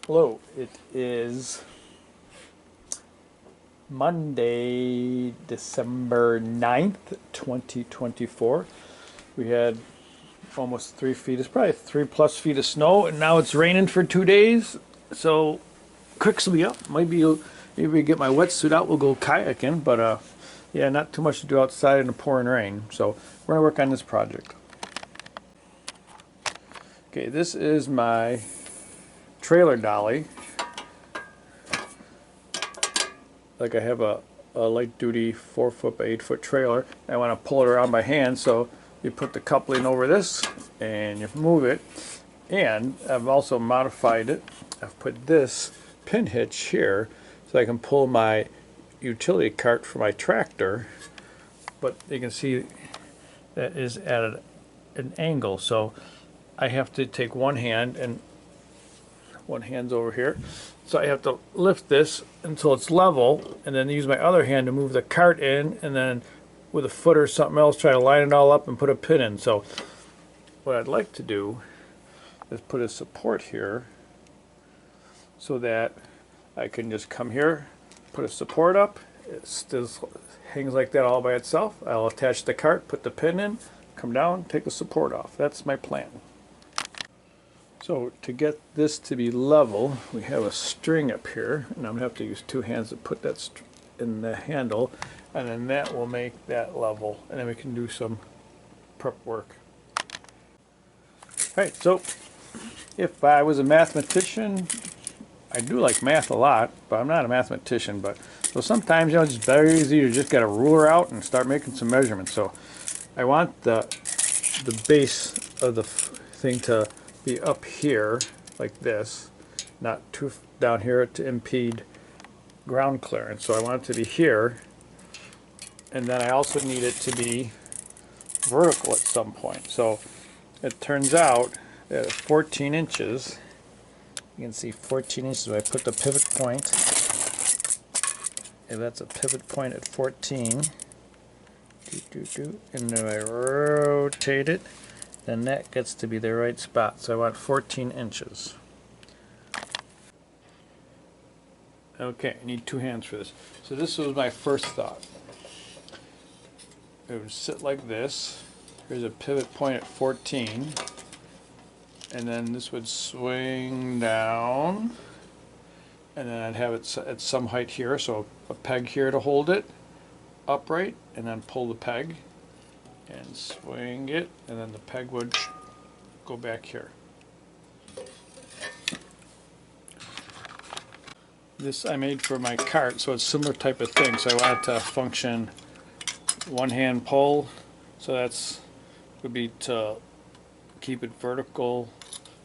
Hello, it is Monday, December 9th, 2024. We had almost 3 feet, it's probably 3+ feet of snow, and now it's raining for 2 days. So, creeks will be up. Maybe get my wetsuit out, we'll go kayaking, but yeah, not too much to do outside in the pouring rain. So, we're going to work on this project. Okay, this is my trailer dolly. Like I have a light duty 4-foot by 8-foot trailer. I want to pull it around by hand, so you put the coupling over this and you move it. And I've also modified it. I've put this pin hitch here so I can pull my utility cart for my tractor, but you can see that is at an angle, so I have to take one hand, and one hand's over here. So I have to lift this until it's level, and then use my other hand to move the cart in, and then with a foot or something else try to line it all up and put a pin in. So what I'd like to do is put a support here so that I can just come here, put a support up. It still hangs like that all by itself. I'll attach the cart, put the pin in, come down, take the support off. That's my plan. So to get this to be level, we have a string up here, and I'm going to have to use two hands to put that in the handle, and then that will make that level, and then we can do some prep work. Alright, so if I was a mathematician, I do like math a lot, but I'm not a mathematician. But so sometimes, it's very easy to just get a ruler out and start making some measurements. So I want the base of the thing to be up here like this, not too down here to impede ground clearance. So I want it to be here, and then I also need it to be vertical at some point. So it turns out that 14 inches, you can see 14 inches. I put the pivot point, and that's a pivot point at 14, and then I rotate it, then that gets to be the right spot. So I want 14 inches. Okay, I need two hands for this. So this was my first thought. It would sit like this. Here's a pivot point at 14. And then this would swing down. And then I'd have it at some height here. So a peg here to hold it upright, and then pull the peg and swing it, and then the peg would go back here. This I made for my cart, so it's similar type of thing. So I want it to function one hand pull, so that's would be to keep it vertical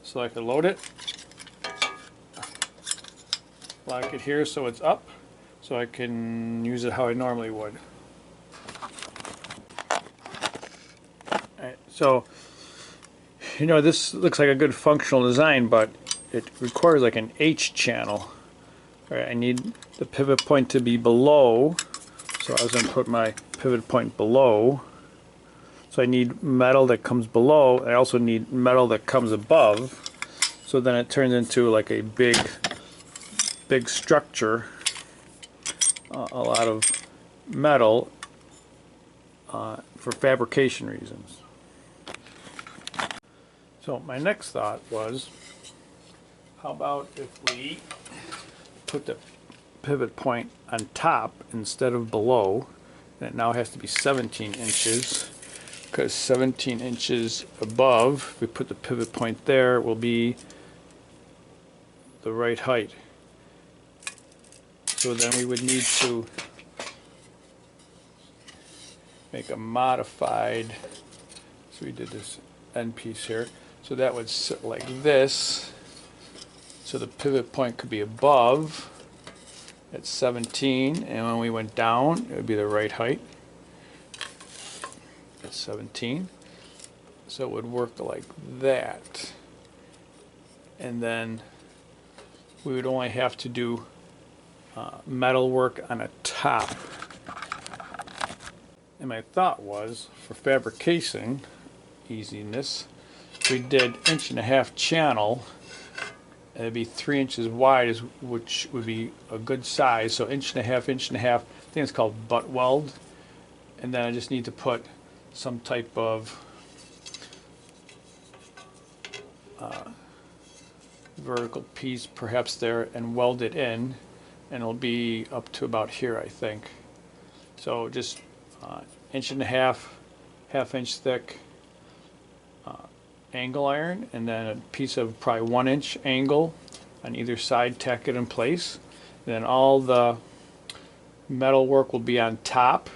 so I can load it. Lock it here so it's up, so I can use it how I normally would. So, this looks like a good functional design, but it requires like an H channel. All right, I need the pivot point to be below, so I was going to put my pivot point below. So I need metal that comes below. I also need metal that comes above. So then it turns into like a big structure, a lot of metal for fabrication reasons. So my next thought was, how about if we put the pivot point on top instead of below, and it now has to be 17 inches, because 17 inches above, if we put the pivot point there, will be the right height. So then we would need to make a modified, so we did this end piece here. So that would sit like this, so the pivot point could be above at 17, and when we went down, it would be the right height at 17. So it would work like that. And then we would only have to do metal work on a top. And my thought was, for fabrication easiness, we did 1.5 channel and it'd be 3 inches wide, which would be a good size. So inch and a half, inch and a half. I think it's called butt weld. And then I just need to put some type of vertical piece perhaps there and weld it in, and it'll be up to about here, I think. So just inch and a half, half-inch thick angle iron, and then a piece of probably 1 inch angle on either side, tack it in place. And then all the metal work will be on top,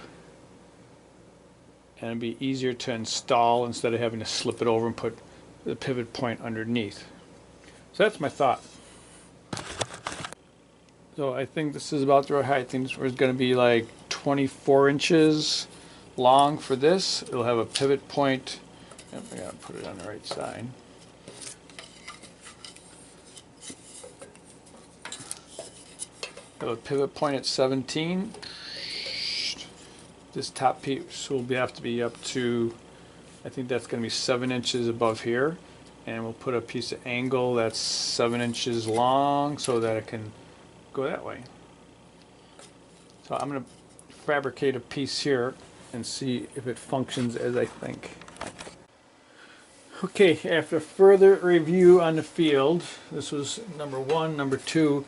and it'll be easier to install instead of having to slip it over and put the pivot point underneath. So that's my thought. So I think this is about the right height. I think this is going to be like 24 inches long for this. It'll have a pivot point. Yep, I gotta put it on the right side. Have a pivot point at 17. This top piece will have to be up to, I think that's going to be 7 inches above here. And we'll put a piece of angle that's 7 inches long so that it can go that way. So I'm going to fabricate a piece here and see if it functions as I think. Okay, after further review on the field, this was number 1. Number 2,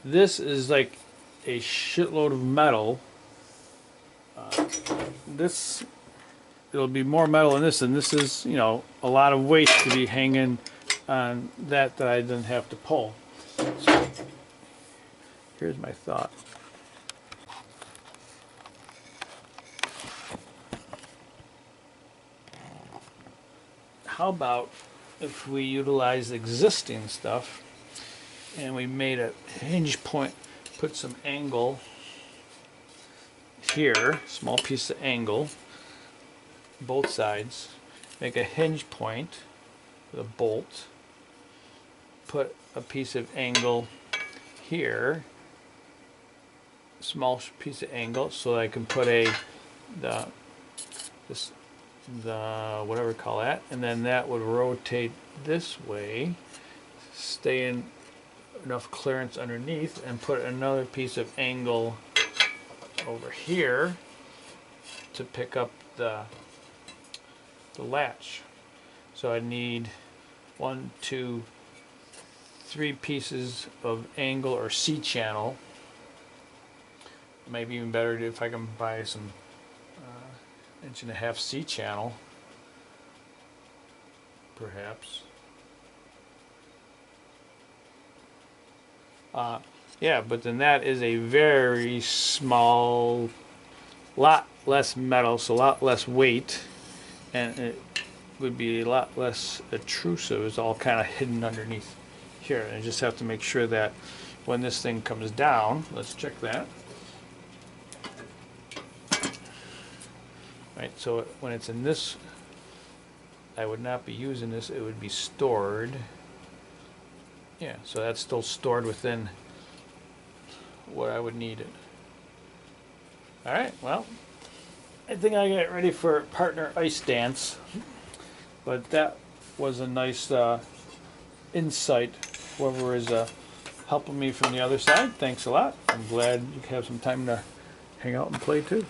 this is like a shitload of metal. It'll be more metal in this, and this is, you know, a lot of weight to be hanging on that I didn't have to pull. So here's my thought. How about if we utilize existing stuff and we made a hinge point, put some angle here, small piece of angle, both sides, make a hinge point with a bolt, put a piece of angle here, small piece of angle, so I can put the whatever we call that, and then that would rotate this way, stay in enough clearance underneath, and put another piece of angle over here to pick up the latch. So I need 1, 2, 3 pieces of angle or C-channel. Maybe even better if I can buy some 1.5 inch C-channel, perhaps. Yeah, but then that is a very small, lot less metal, so a lot less weight, and it would be a lot less intrusive. It's all kind of hidden underneath here, and I just have to make sure that when this thing comes down, let's check that. Right, so when it's in this, I would not be using this, it would be stored. Yeah, so that's still stored within what I would need it. Alright, well, I think I got ready for partner ice dance, but that was a nice insight. Whoever is helping me from the other side, thanks a lot. I'm glad you have some time to hang out and play too.